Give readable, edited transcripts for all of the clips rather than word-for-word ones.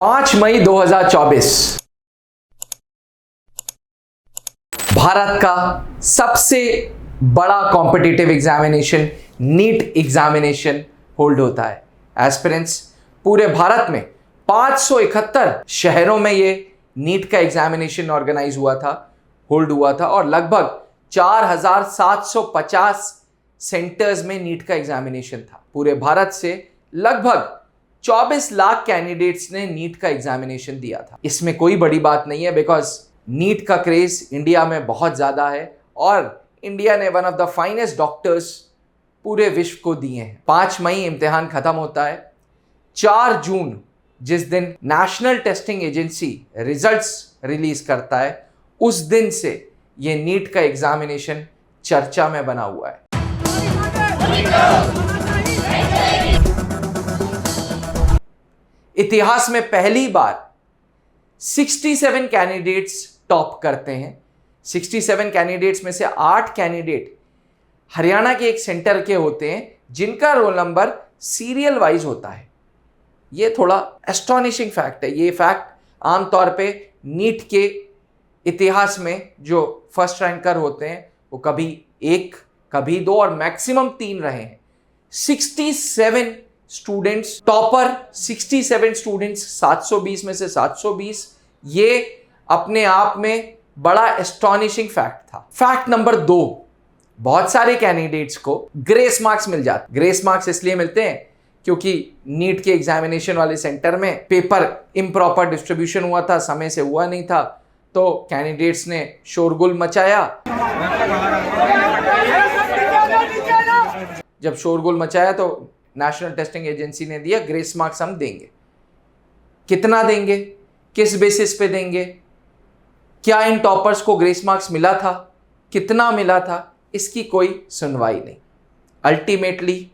5 मई 2024 भारत का सबसे बड़ा competitive examination NEET examination hold होता है। एस्पिरेंट्स पूरे भारत में 571 शहरों में ये नीट का एग्जामिनेशन ऑर्गेनाइज हुआ था, होल्ड हुआ था और लगभग 4750 सेंटर्स में नीट का एग्जामिनेशन था। पूरे भारत से लगभग 24 लाख कैंडिडेट्स ने नीट का एग्जामिनेशन दिया था। इसमें कोई बड़ी बात नहीं है बिकॉज नीट का क्रेज इंडिया में बहुत ज़्यादा है और इंडिया ने one of the finest doctors पूरे विश्व को दिए हैं। 5 मई इम्तिहान खत्म होता है। 4 जून जिस दिन national testing agency results release करता है, उस दिन से ये नीट का एग्जामिनेशन चर्चा में बना हुआ है। इतिहास में पहली बार 67 कैंडिडेट्स टॉप करते हैं। 67 कैंडिडेट्स में से 8 कैंडिडेट हरियाणा के एक सेंटर के होते हैं जिनका रोल नंबर सीरियल वाइज होता है। ये थोड़ा एस्टॉनिशिंग फैक्ट है। ये फैक्ट आमतौर पे नीट के इतिहास में जो फर्स्ट रैंकर होते हैं वो कभी 1, कभी 2 और मैक्सिमम 3 रहे हैं। 67 स्टूडेंट्स टॉपर, 67 स्टूडेंट्स 720 में से 720, ये अपने आप में बड़ा एस्टॉनिशिंग फैक्ट था। फैक्ट नंबर 2, बहुत सारे कैंडिडेट्स को ग्रेस मार्क्स मिल जाते। ग्रेस मार्क्स इसलिए मिलते हैं क्योंकि नीट के एग्जामिनेशन वाले सेंटर में पेपर इम्प्रॉपर डिस्ट्रीब्यूशन हुआ था, समय से हुआ नहीं था, तो कैंडिडेट्स ने शोरगुल मचाया। जब शोरगुल मचाया तो नेशनल टेस्टिंग एजेंसी ने दिया ग्रेस मार्क्स हम देंगे। कितना देंगे, किस बेसिस पे देंगे, क्या इन टॉपर्स को ग्रेस मार्क्स मिला था, कितना मिला था, इसकी कोई सुनवाई नहीं। अल्टीमेटली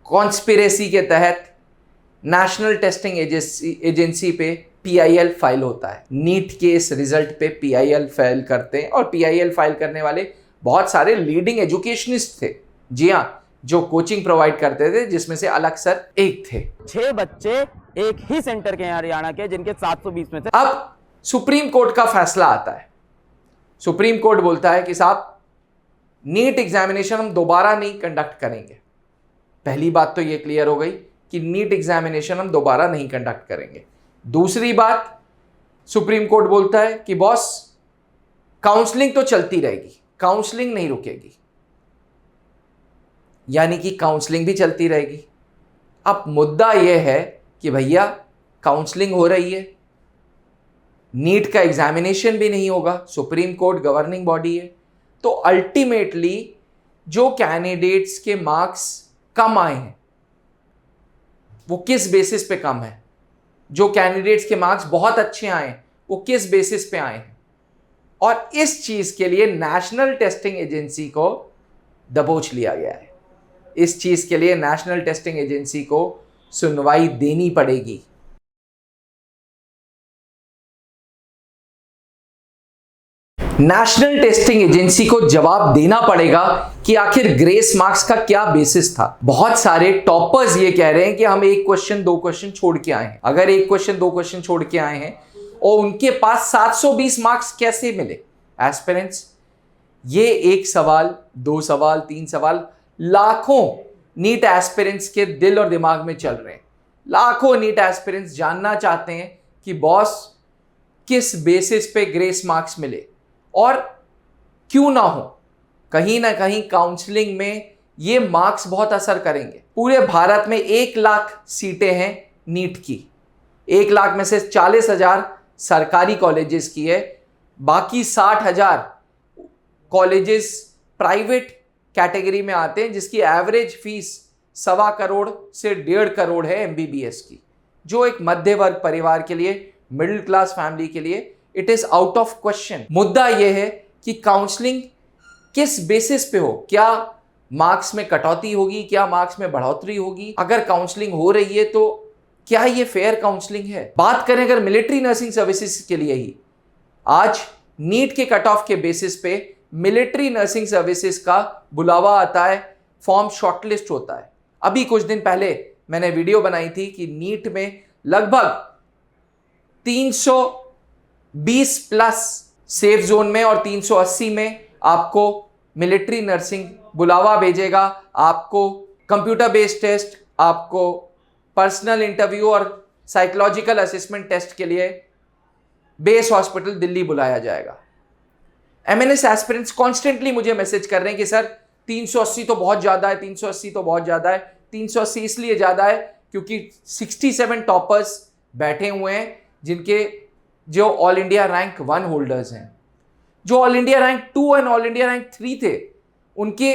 कॉन्स्पिरेसी के तहत नेशनल टेस्टिंग एजेंसी पे PIL फाइल होता है। नीट के इस रिजल्ट पे PIL फाइल करते हैं और PIL फाइल करने वाले बहुत सारे लीडिंग एजुकेशनिस्ट थे। जी हाँ, जो कोचिंग प्रोवाइड करते थे, जिसमें से अलग सर एक थे। 6 बच्चे एक ही सेंटर के हैं हरियाणा के, जिनके 720 में से। अब सुप्रीम कोर्ट का फैसला आता है। सुप्रीम कोर्ट बोलता है कि साहब नीट एग्जामिनेशन हम दोबारा नहीं कंडक्ट करेंगे। पहली बात तो ये क्लियर हो गई कि नीट एग्जामिनेशन हम दोबारा नहीं कंडक्ट करेंगे। दूसरी बात, सुप्रीम कोर्ट बोलता है कि बॉस काउंसलिंग तो चलती रहेगी, काउंसलिंग नहीं रुकेगी, यानी कि काउंसलिंग भी चलती रहेगी। अब मुद्दा यह है कि भैया काउंसलिंग हो रही है, नीट का एग्जामिनेशन भी नहीं होगा, सुप्रीम कोर्ट गवर्निंग बॉडी है, तो अल्टीमेटली जो कैंडिडेट्स के मार्क्स कम आए हैं वो किस बेसिस पे कम है, जो कैंडिडेट्स के मार्क्स बहुत अच्छे आए हैं वो किस बेसिस पे आए हैं, और इस चीज के लिए नेशनल टेस्टिंग एजेंसी को दबोच लिया गया है। इस चीज के लिए नेशनल टेस्टिंग एजेंसी को सुनवाई देनी पड़ेगी। नेशनल टेस्टिंग एजेंसी को जवाब देना पड़ेगा कि आखिर ग्रेस मार्क्स का क्या बेसिस था। बहुत सारे टॉपर्स ये कह रहे हैं कि हम 1 क्वेश्चन 2 क्वेश्चन छोड़ के आए हैं। अगर 1 क्वेश्चन 2 क्वेश्चन छोड़ के आए हैं और उनके पास 720 मार्क्स कैसे मिले? एस्पिरेंट्स, ये 1 सवाल, 2 सवाल, 3 सवाल लाखों नीट एस्पिरेंट्स के दिल और दिमाग में चल रहे हैं। लाखों नीट एस्पिरेंट्स जानना चाहते हैं कि बॉस किस बेसिस पे ग्रेस मार्क्स मिले, और क्यों ना हो, कहीं ना कहीं काउंसलिंग में ये मार्क्स बहुत असर करेंगे। पूरे भारत में 1 लाख सीटें हैं नीट की। 1 लाख में से 40,000 सरकारी कॉलेजेस की है, बाकी 60,000 कॉलेजेस प्राइवेट कैटेगरी में आते हैं, जिसकी एवरेज फीस 1.25 करोड़ से 1.5 करोड़ है MBBS की, जो एक मध्य वर्ग परिवार के लिए, मिडिल क्लास फैमिली के लिए it is out of question. मुद्दा यह है कि काउंसलिंग किस बेसिस पे हो, क्या मार्क्स में कटौती होगी, क्या मार्क्स में बढ़ोतरी होगी? अगर काउंसलिंग हो रही है तो क्या ये फेयर काउंसलिंग है? बात करें अगर मिलिट्री नर्सिंग सर्विसेज के लिए ही, आज नीट के कट ऑफ के बेसिस पे मिलिट्री नर्सिंग सर्विसेज का बुलावा आता है, फॉर्म शॉर्टलिस्ट होता है। अभी कुछ दिन पहले मैंने वीडियो बनाई थी कि नीट में लगभग 320 प्लस सेफ जोन में और 380 में आपको मिलिट्री नर्सिंग बुलावा भेजेगा, आपको कंप्यूटर बेस्ड टेस्ट, आपको पर्सनल इंटरव्यू और साइकोलॉजिकल असेसमेंट टेस्ट के लिए बेस हॉस्पिटल दिल्ली बुलाया जाएगा। एमएनएस एस्पिरेंट्स कॉन्स्टेंटली मुझे मैसेज कर रहे हैं कि सर 380 तो बहुत ज्यादा है, 380 तो बहुत ज्यादा है। 380 इसलिए ज्यादा है क्योंकि 67 टॉपर्स बैठे हुए हैं जिनके जो ऑल इंडिया रैंक 1 होल्डर्स हैं। जो all India rank 2 and all India rank 3 थे उनके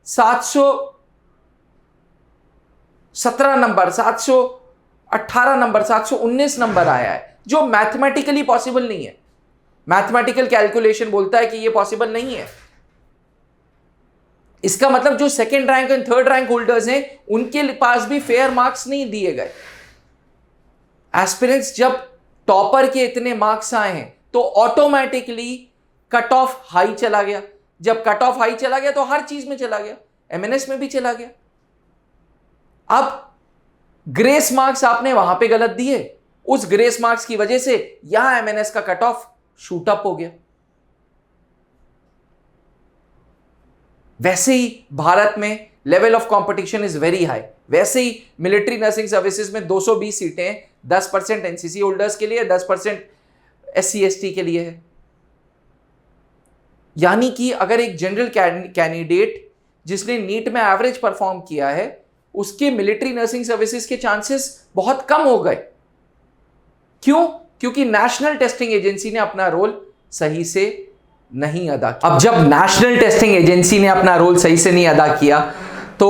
717 नंबर, 718 नंबर, 719 नंबर आया है, जो मैथमेटिकली पॉसिबल नहीं है। मैथमेटिकल कैलकुलेशन बोलता है कि यह पॉसिबल नहीं है। इसका मतलब जो second rank and third rank holders हैं उनके पास भी फेयर मार्क्स नहीं दिए गए। एस्पिरेंट्स जब टॉपर के इतने मार्क्स आए हैं तो ऑटोमेटिकली कट ऑफ हाई चला गया। जब कट ऑफ हाई चला गया तो हर चीज में चला गया, एमएनएस में भी चला गया। अब ग्रेस मार्क्स आपने वहां पे गलत दिए, उस ग्रेस मार्क्स की वजह से यहां एमएनएस का कट ऑफ शूट अप हो गया। वैसे ही भारत में level of competition is very high. वैसे ही मिलिट्री नर्सिंग सर्विसेज में 220 सीटें हैं, 10% एनसीसी होल्डर्स के लिए, 10% एससी एसटी के लिए है। यानी कि अगर एक जनरल कैंडिडेट जिसने नीट में एवरेज परफॉर्म किया है उसके मिलिट्री नर्सिंग सर्विसेज के चांसेस बहुत कम हो गए। क्यों? क्योंकि नेशनल टेस्टिंग एजेंसी ने अपना रोल सही से नहीं अदा किया। अब जब नेशनल टेस्टिंग एजेंसी ने अपना रोल सही से नहीं अदा किया तो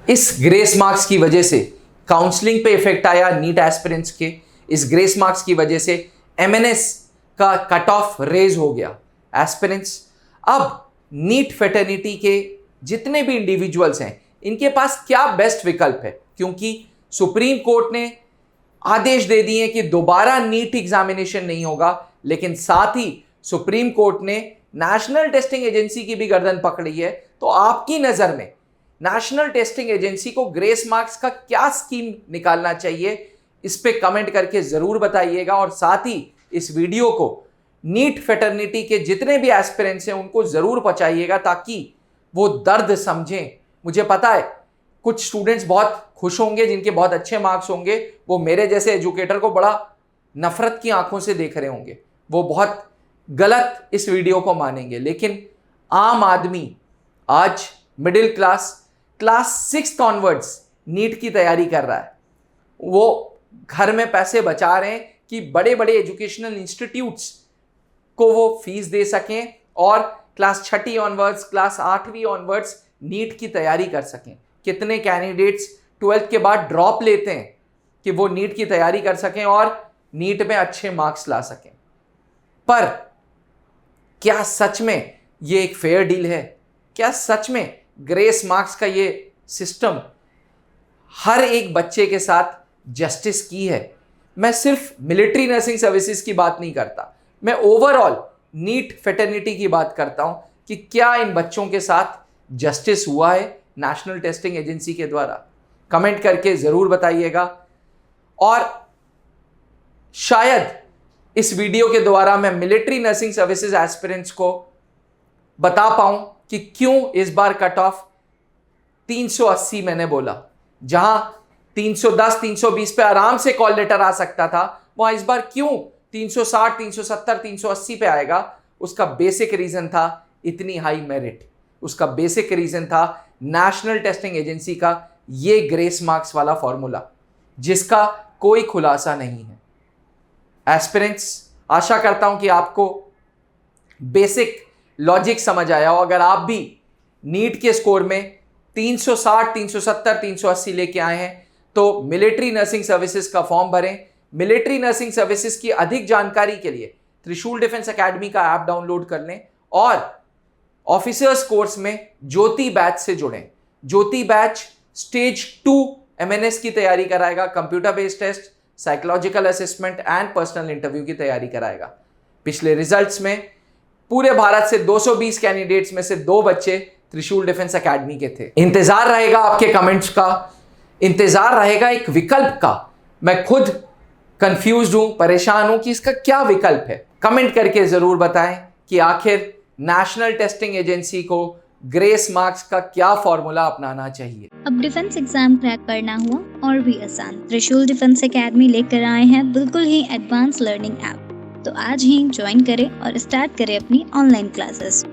इस ग्रेस मार्क्स की वजह से काउंसलिंग पे इफेक्ट आया नीट एस्पिरेंट्स के। इस ग्रेस मार्क्स की वजह से एमएनएस का कट ऑफ रेज हो गया। एस्पिरेंट्स अब नीट फेटर्निटी के जितने भी इंडिविजुअल्स हैं इनके पास क्या बेस्ट विकल्प है, क्योंकि सुप्रीम कोर्ट ने आदेश दे दिए कि दोबारा नीट एग्जामिनेशन नहीं होगा, लेकिन साथ ही सुप्रीम कोर्ट ने नेशनल टेस्टिंग एजेंसी की भी गर्दन पकड़ी है। तो आपकी नजर में नेशनल टेस्टिंग एजेंसी को ग्रेस मार्क्स का क्या स्कीम निकालना चाहिए, इस पे कमेंट करके जरूर बताइएगा। और साथ ही इस वीडियो को नीट फेटर्निटी के जितने भी एस्पिरेंट्स हैं उनको जरूर पहुंचाइएगा ताकि वो दर्द समझें। मुझे पता है कुछ स्टूडेंट्स बहुत खुश होंगे जिनके बहुत अच्छे मार्क्स होंगे, वो मेरे जैसे एजुकेटर को बड़ा नफरत की आंखों से देख रहे होंगे, वो बहुत गलत इस वीडियो को मानेंगे। लेकिन आम आदमी आज मिडिल क्लास 6 ऑनवर्ड्स नीट की तैयारी कर रहा है। वो घर में पैसे बचा रहे हैं कि बड़े बड़े एजुकेशनल इंस्टीट्यूट्स को वो फीस दे सकें और क्लास 6 ऑनवर्ड्स, क्लास 8वीं ऑनवर्ड्स नीट की तैयारी कर सकें। कितने कैंडिडेट्स 12th के बाद ड्रॉप लेते हैं कि वो नीट की तैयारी कर सकें और नीट में अच्छे मार्क्स ला सकें। पर क्या सच में ये एक फेयर डील है? क्या सच में ग्रेस मार्क्स का ये सिस्टम हर एक बच्चे के साथ जस्टिस की है? मैं सिर्फ मिलिट्री नर्सिंग सर्विसेज की बात नहीं करता, मैं ओवरऑल नीट फेटर्निटी की बात करता हूं कि क्या इन बच्चों के साथ जस्टिस हुआ है नेशनल टेस्टिंग एजेंसी के द्वारा। कमेंट करके जरूर बताइएगा। और शायद इस वीडियो के द्वारा मैं मिलिट्री नर्सिंग सर्विसेज एस्पिरेंट्स को बता पाऊं कि क्यों इस बार कट ऑफ 380 मैंने बोला। जहां 310 320 पे आराम से कॉल लेटर आ सकता था, वहां इस बार क्यों 360 370 380 पे आएगा। उसका बेसिक रीजन था इतनी हाई मेरिट, उसका बेसिक रीजन था नेशनल टेस्टिंग एजेंसी का ये ग्रेस मार्क्स वाला फॉर्मूला जिसका कोई खुलासा नहीं है। एस्पिरेंट्स, आशा करता हूं कि आपको बेसिक लॉजिक समझ आया हो। अगर आप भी नीट के स्कोर में 360 370 380 लेके आए हैं तो मिलिट्री नर्सिंग सर्विसेज का फॉर्म भरें। मिलिट्री नर्सिंग सर्विसेज की अधिक जानकारी के लिए त्रिशूल डिफेंस एकेडमी का ऐप डाउनलोड कर लें और ऑफिसर्स कोर्स में ज्योति बैच से जुड़ें। ज्योति बैच स्टेज 2 एमएनएस की तैयारी कराएगा, computer based test, psychological assessment and personal interview की तैयारी कराएगा। पिछले रिजल्ट्स में पूरे भारत से 220 कैंडिडेट्स में से 2 बच्चे त्रिशूल डिफेंस एकेडमी के थे। इंतजार रहेगा आपके कमेंट्स का, इंतजार रहेगा एक विकल्प का। मैं खुद कंफ्यूज्ड हूं, परेशान हूं कि इसका क्या विकल्प है। कमेंट करके जरूर बताएं कि आखिर नेशनल टेस्टिंग एजेंसी को ग्रेस मार्क्स का क्या फॉर्मूला अपनाना चाहिए। अब डिफेंस एग्जाम क्रैक करना हुआ और भी आसान। त्रिशूल डिफेंस एकेडमी लेकर आए हैं बिल्कुल ही एडवांस लर्निंग ऐप। तो आज ही ज्वाइन करें और स्टार्ट करें अपनी ऑनलाइन क्लासेस।